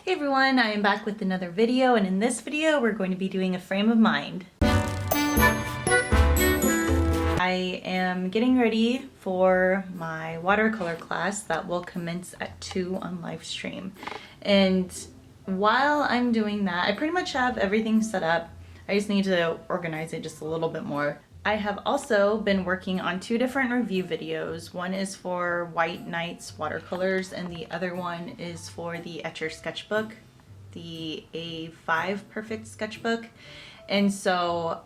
Hey everyone, I am back with another video, and in this video we're going to be doing a frame of mind. I am getting ready for my watercolor class that will commence at 2 on live stream. And while I'm doing that, I pretty much have everything set up. I just need to organize it just a little bit more. I have also been working on 2 different review videos. One is for White Nights watercolors and the other one is for the Etcher sketchbook, the A5 Perfect sketchbook. And so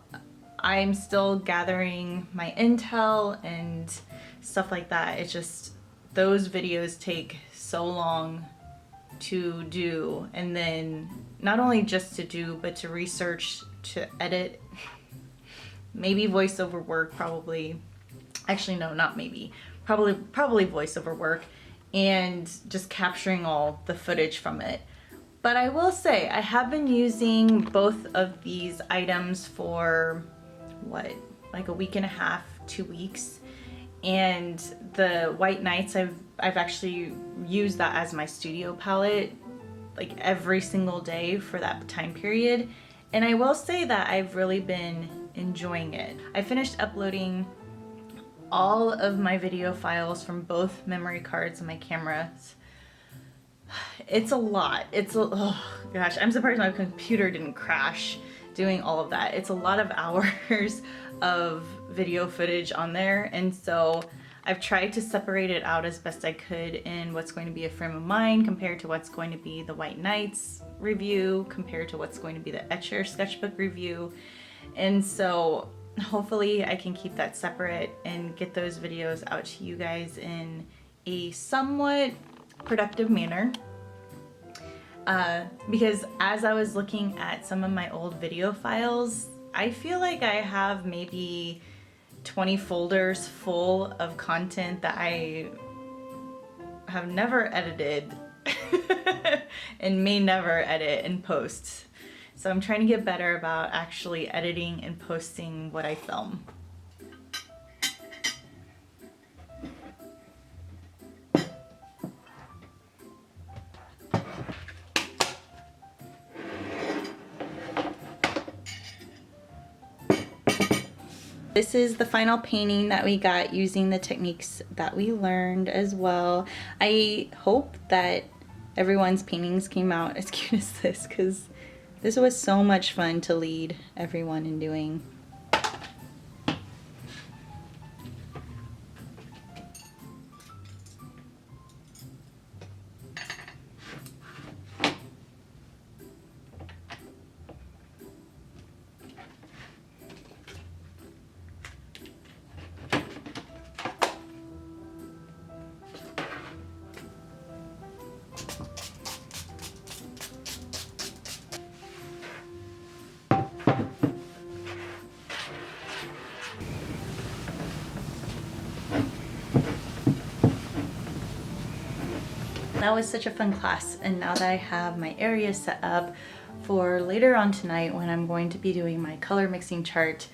I'm still gathering my intel and stuff like that. It's just those videos take so long to do, and then not only just to do, but to research, to edit. Maybe voiceover work, probably. Actually, no, not maybe. Probably voiceover work, and just capturing all the footage from it. But I will say, I have been using both of these items for, what, like a week and a half, 2 weeks. And the White Nights, I've actually used that as my studio palette, like every single day for that time period. And I will say that I've really been enjoying it. I finished uploading all of my video files from both memory cards and my cameras. It's a lot. Oh gosh, I'm surprised my computer didn't crash doing all of that. It's a lot of hours of video footage on there, and so I've tried to separate it out as best I could in what's going to be a frame of mind compared to what's going to be the White Nights review, compared to what's going to be the Etcher sketchbook review. And so hopefully I can keep that separate and get those videos out to you guys in a somewhat productive manner. Because as I was looking at some of my old video files, I feel like I have maybe 20 folders full of content that I have never edited and may never edit and post. So I'm trying to get better about actually editing and posting what I film. This is the final painting that we got using the techniques that we learned as well. I hope that everyone's paintings came out as cute as this, because this was so much fun to lead everyone in doing. That was such a fun class, and now that I have my area set up for later on tonight when I'm going to be doing my color mixing chart,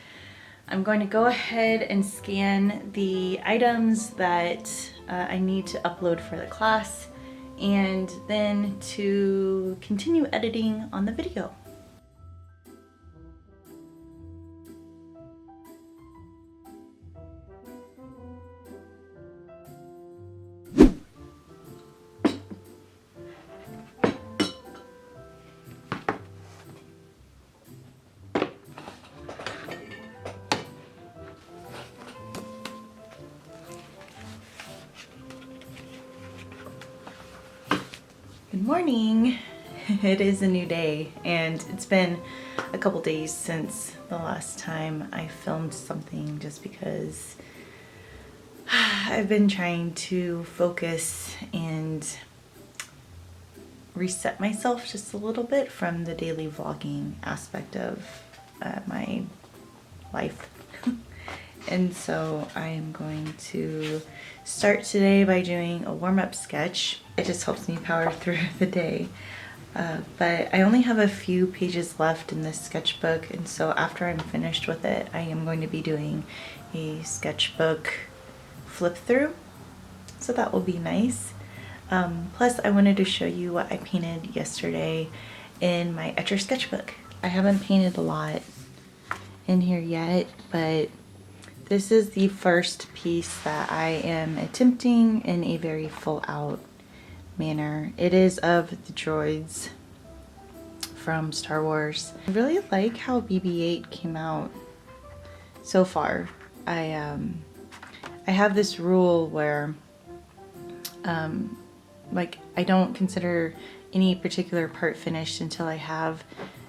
I'm going to go ahead and scan the items that I need to upload for the class, and then to continue editing on the video. Good morning. It is a new day, and it's been a couple days since the last time I filmed something, just because I've been trying to focus and reset myself just a little bit from the daily vlogging aspect of my life. And so I am going to start today by doing a warm-up sketch. It just helps me power through the day. But I only have a few pages left in this sketchbook, and so after I'm finished with it, I am going to be doing a sketchbook flip through. So that will be nice. Plus, I wanted to show you what I painted yesterday in my Etcher sketchbook. I haven't painted a lot in here yet, but this is the first piece that I am attempting in a very full out manner. It is of the droids from Star Wars. I really like how BB-8 came out so far. I have this rule where like I don't consider any particular part finished until I have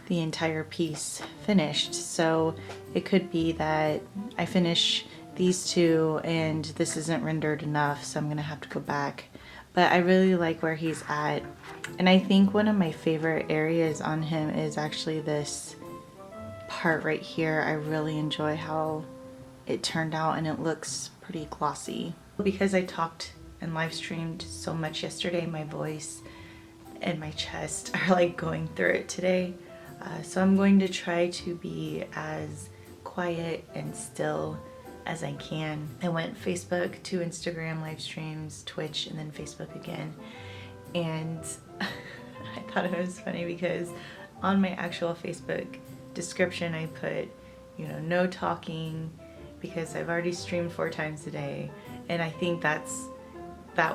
the entire piece finished. So it could be that I finish these two and this isn't rendered enough, so I'm gonna have to go back. But I really like where he's at, and I think one of my favorite areas on him is actually this part right here. I really enjoy how it turned out, and it looks pretty glossy. Because I talked and live streamed so much yesterday, my voice and my chest are like going through it today. So I'm going to try to be as quiet and still as I can. I went Facebook to Instagram live streams, Twitch, and then Facebook again. And I thought it was funny because on my actual Facebook description I put, you know, no talking because I've already streamed 4 times a day. And I think that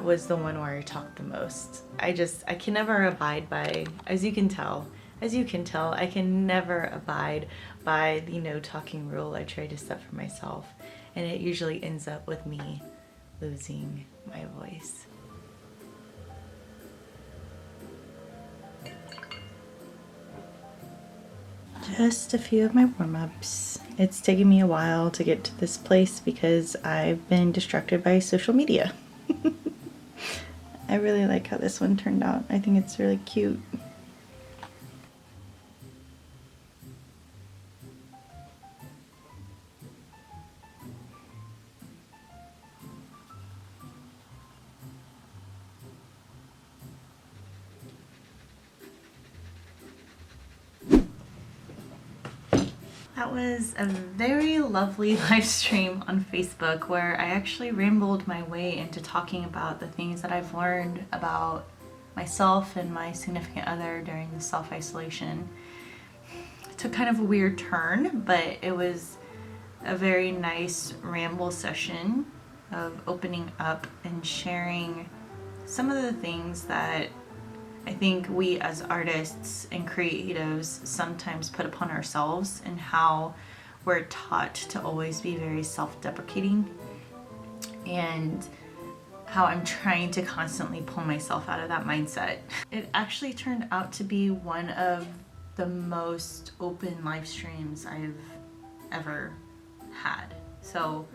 was the one where I talked the most. I can never abide by, as you can tell, I can never abide by the no talking rule I try to set for myself. And it usually ends up with me losing my voice. Just a few of my warm-ups. It's taken me a while to get to this place because I've been distracted by social media. I really like how this one turned out. I think it's really cute. That was a very lovely live stream on Facebook where I actually rambled my way into talking about the things that I've learned about myself and my significant other during the self-isolation. It took kind of a weird turn, but it was a very nice ramble session of opening up and sharing some of the things that I think we as artists and creatives sometimes put upon ourselves, and how we're taught to always be very self-deprecating, and how I'm trying to constantly pull myself out of that mindset. It actually turned out to be one of the most open live streams I've ever had. So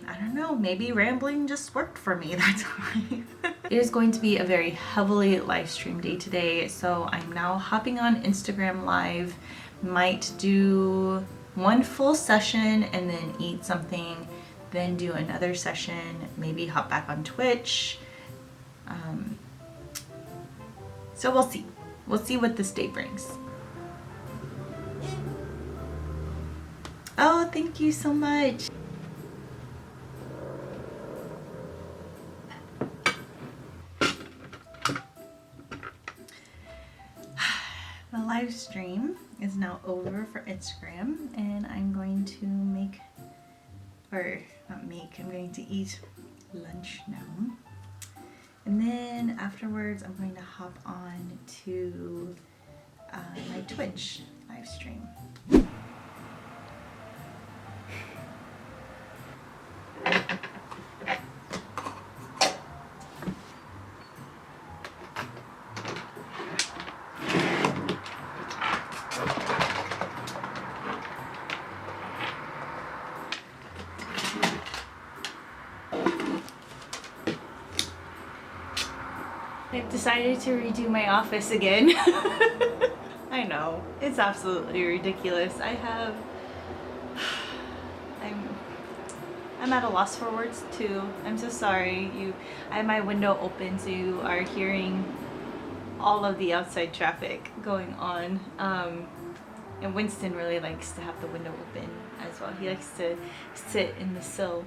I don't know, maybe rambling just worked for me that time. It is going to be a very heavily live stream day today, so I'm now hopping on Instagram Live. Might do one full session and then eat something, then do another session, maybe hop back on Twitch. So we'll see. We'll see what this day brings. Oh, thank you so much. The live stream is now over for Instagram, and I'm going to make, or not make, I'm going to eat lunch now. And then afterwards I'm going to hop on to my Twitch live stream. I've decided to redo my office again. I know, it's absolutely ridiculous. I'm at a loss for words too. I'm so sorry. I have my window open, so you are hearing all of the outside traffic going on. And Winston really likes to have the window open as well. He likes to sit in the sill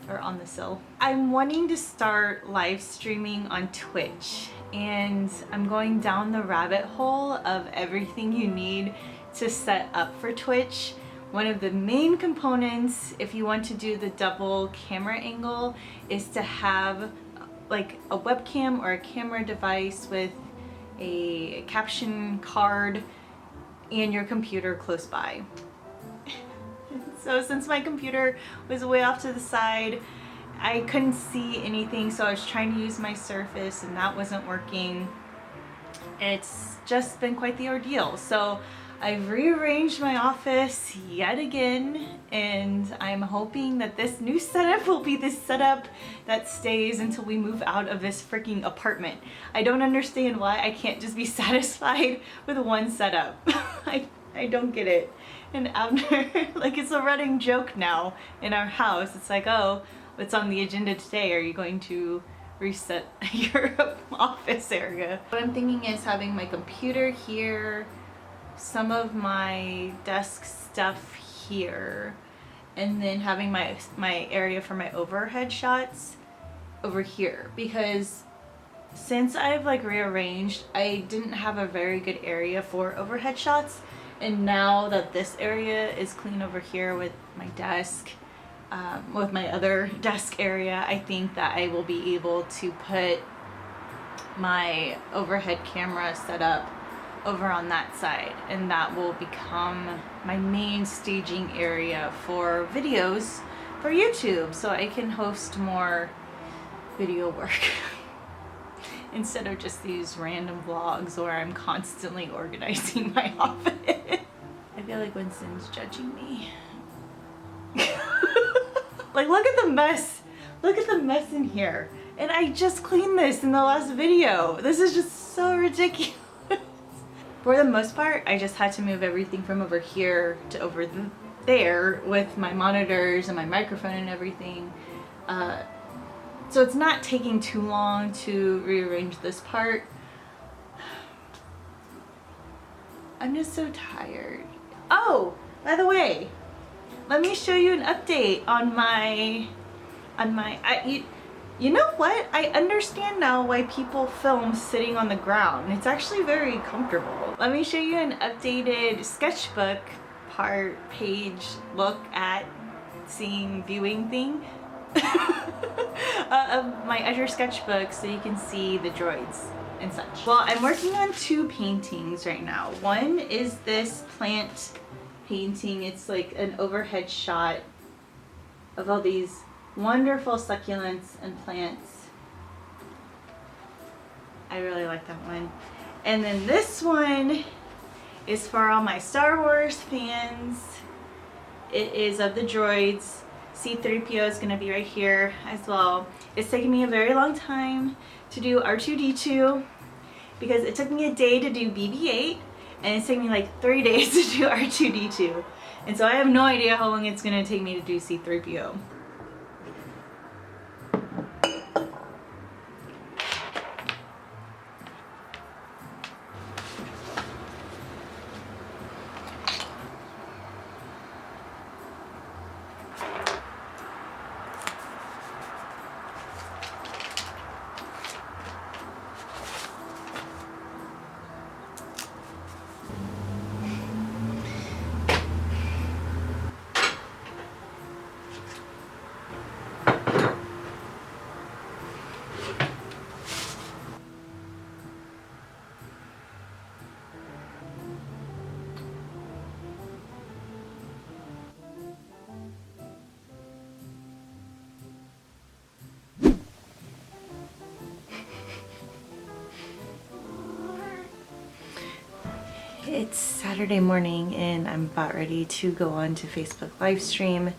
or on the sill. I'm wanting to start live streaming on Twitch, and I'm going down the rabbit hole of everything you need to set up for Twitch. One of the main components, if you want to do the double camera angle, is to have like a webcam or a camera device with a caption card and your computer close by. So since my computer was way off to the side, I couldn't see anything, so I was trying to use my Surface and that wasn't working. It's just been quite the ordeal. So I've rearranged my office yet again, and I'm hoping that this new setup will be the setup that stays until we move out of this freaking apartment. I don't understand why I can't just be satisfied with one setup. I don't get it. And after, like, it's a running joke now in our house. It's like, oh, what's on the agenda today? Are you going to reset your office area? What I'm thinking is having my computer here, some of my desk stuff here, and then having my area for my overhead shots over here, because since I've like rearranged, I didn't have a very good area for overhead shots, and now that this area is clean over here with my desk, with my other desk area, I think that I will be able to put my overhead camera set up over on that side, and that will become my main staging area for videos for YouTube, so I can host more video work instead of just these random vlogs where I'm constantly organizing my office. I feel like Winston's judging me. Like, look at the mess. Look at the mess in here. And I just cleaned this in the last video. This is just so ridiculous. For the most part, I just had to move everything from over here to over there with my monitors and my microphone and everything. So it's not taking too long to rearrange this part. I'm just so tired. Oh, by the way, let me show you an update on you know what? I understand now why people film sitting on the ground. It's actually very comfortable. Let me show you an updated sketchbook page look at viewing thing of my other sketchbook, so you can see the droids and such. Well, I'm working on two paintings right now. One is this plant painting. It's like an overhead shot of all these wonderful succulents and plants. I really like that one. And then this one is for all my Star Wars fans. It is of the droids. C-3PO is going to be right here as well. It's taken me a very long time to do R2-D2 because it took me a day to do BB-8, and it's taken me like 3 days to do R2-D2. And so I have no idea how long it's going to take me to do C-3PO. It's Saturday morning and I'm about ready to go on to Facebook live stream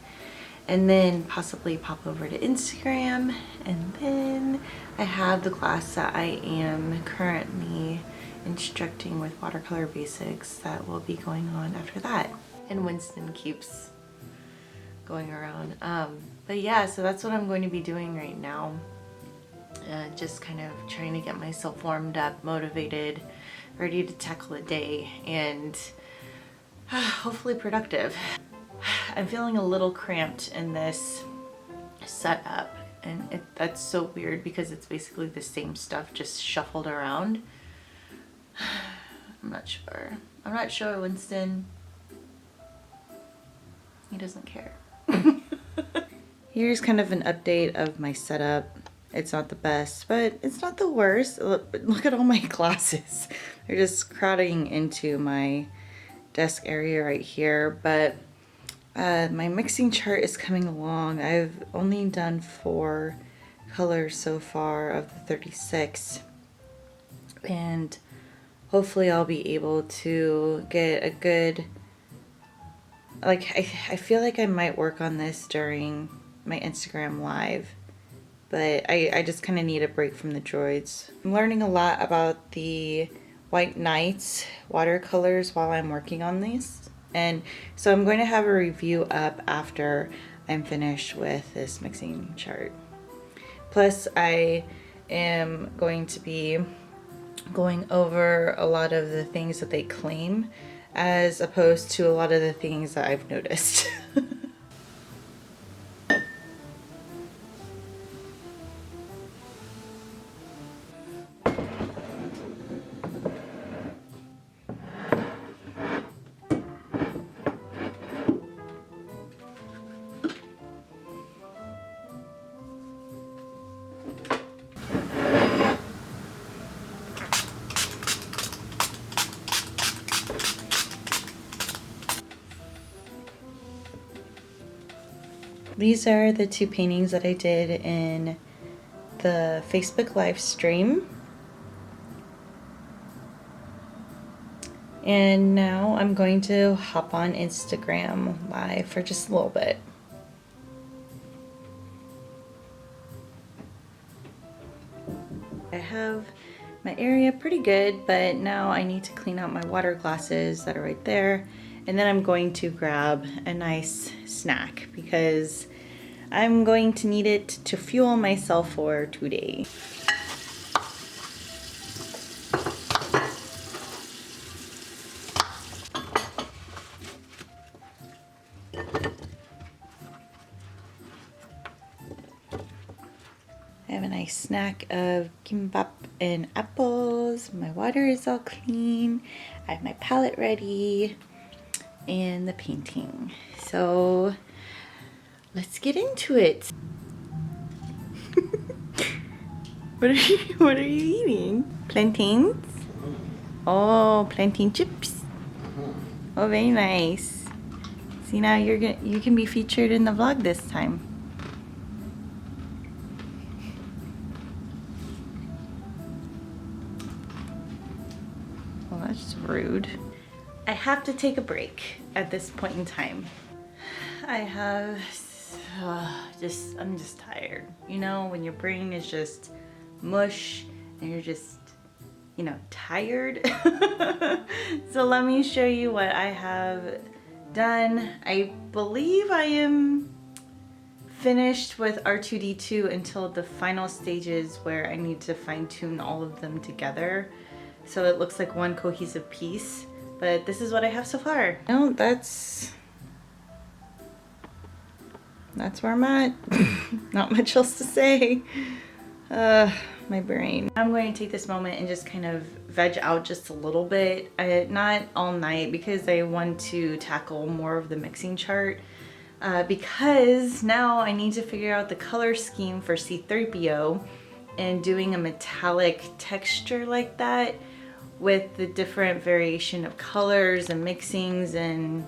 and then possibly pop over to Instagram, and then I have the class that I am currently instructing with watercolor basics that will be going on after that. And Winston keeps going around. But yeah, so that's what I'm going to be doing right now. Just kind of trying to get myself warmed up, motivated, ready to tackle the day, and hopefully productive. I'm feeling a little cramped in this set up, and that's so weird because it's basically the same stuff just shuffled around. I'm not sure. I'm not sure, Winston. He doesn't care. Here's kind of an update of my setup. It's not the best, but it's not the worst. Look at all my glasses. They're just crowding into my desk area right here, but my mixing chart is coming along. I've only done 4 colors so far of the 36, and hopefully I'll be able to get a good, like, I feel like I might work on this during my Instagram live, but I just kind of need a break from the droids. I'm learning a lot about the White Nights watercolors while I'm working on these, and so I'm going to have a review up after I'm finished with this mixing chart. Plus I am going to be going over a lot of the things that they claim as opposed to a lot of the things that I've noticed. These are the 2 paintings that I did in the Facebook live stream. And now I'm going to hop on Instagram live for just a little bit. I have my area pretty good, but now I need to clean out my water glasses that are right there. And then I'm going to grab a nice snack because I'm going to need it to fuel myself for today. I have a nice snack of kimbap and apples. My water is all clean. I have my palette ready and the painting. So let's get into it. What are you eating? Plantains? Oh, plantain chips. Oh, very nice. See, now you can be featured in the vlog this time. Well, that's rude. I have to take a break at this point in time. I have I'm just tired. You know, when your brain is just mush and you're just, you know, tired. So let me show you what I have done. I believe I am finished with R2-D2 until the final stages where I need to fine tune all of them together so it looks like one cohesive piece. But this is what I have so far. No, that's where I'm at. Not much else to say. My brain. I'm going to take this moment and just kind of veg out just a little bit. Not all night because I want to tackle more of the mixing chart. Because now I need to figure out the color scheme for C-3PO, and doing a metallic texture like that with the different variation of colors and mixings and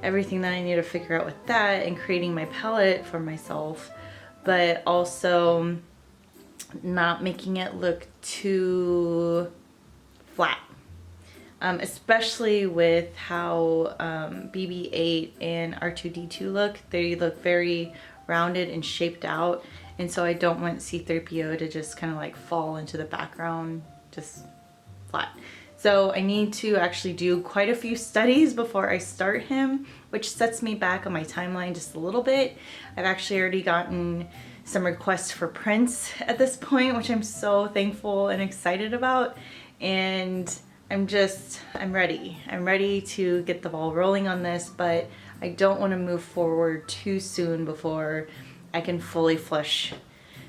everything that I need to figure out with that, and creating my palette for myself, but also not making it look too flat. Especially with how BB-8 and R2-D2 look. They look very rounded and shaped out, and so I don't want C-3PO to just kind of like fall into the background just flat. So I need to actually do quite a few studies before I start him, which sets me back on my timeline just a little bit. I've actually already gotten some requests for prints at this point, which I'm so thankful and excited about. And I'm ready. I'm ready to get the ball rolling on this, but I don't want to move forward too soon before I can fully flush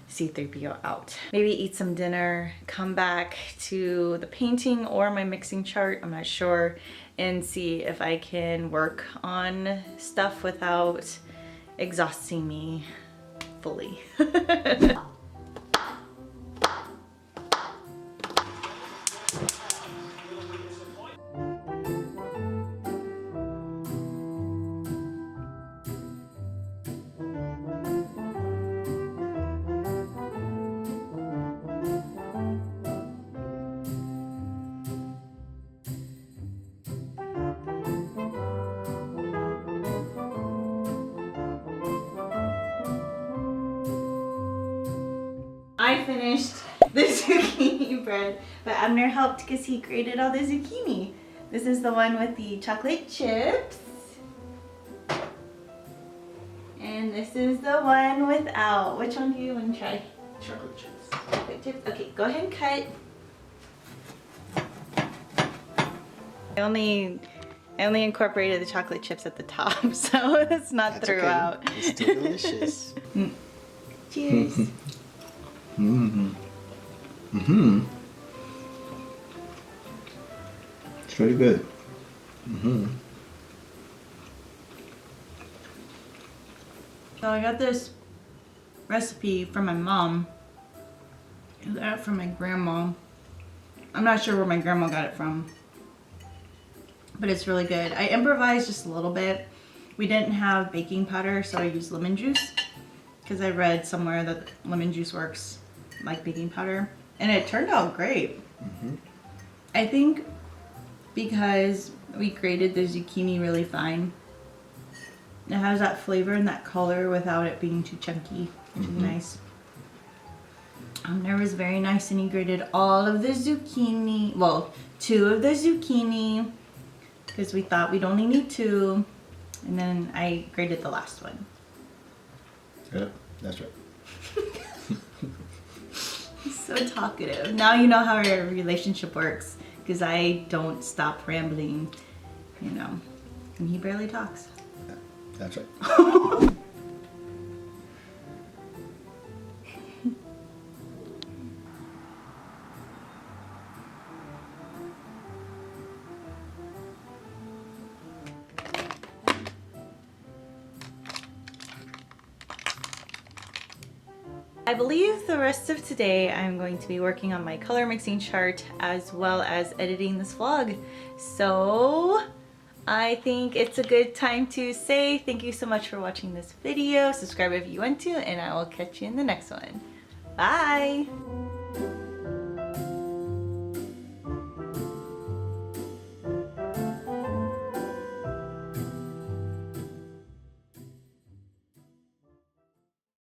C-3PO out. Maybe eat some dinner, come back to the painting or my mixing chart, I'm not sure, and see if I can work on stuff without exhausting me fully. I finished the zucchini bread, but Abner helped because he grated all the zucchini. This is the one with the chocolate chips. And this is the one without. Which one do you want to try? Chocolate chips. Chocolate chips? Okay, go ahead and cut. I only incorporated the chocolate chips at the top, so it's not That's throughout. Okay. It's still delicious. Cheers. Mm-hmm. Mm-hmm. It's really good. Mm-hmm. So I got this recipe from my mom. I got it from my grandma. I'm not sure where my grandma got it from, but it's really good. I improvised just a little bit. We didn't have baking powder, so I used lemon juice because I read somewhere that lemon juice works like baking powder, and it turned out great. Mm-hmm. I think because we grated the zucchini really fine, it has that flavor and that color without it being too chunky, which is nice. There was very nice, and he grated all of the zucchini, well, 2 of the zucchini, because we thought we'd only need 2, and then I grated the last one. Yep, that's right. He's so talkative. Now you know how our relationship works, because I don't stop rambling, you know, and he barely talks. Yeah, that's right. I believe the rest of today I'm going to be working on my color mixing chart as well as editing this vlog. So I think it's a good time to say thank you so much for watching this video. Subscribe if you want to, and I will catch you in the next one. Bye!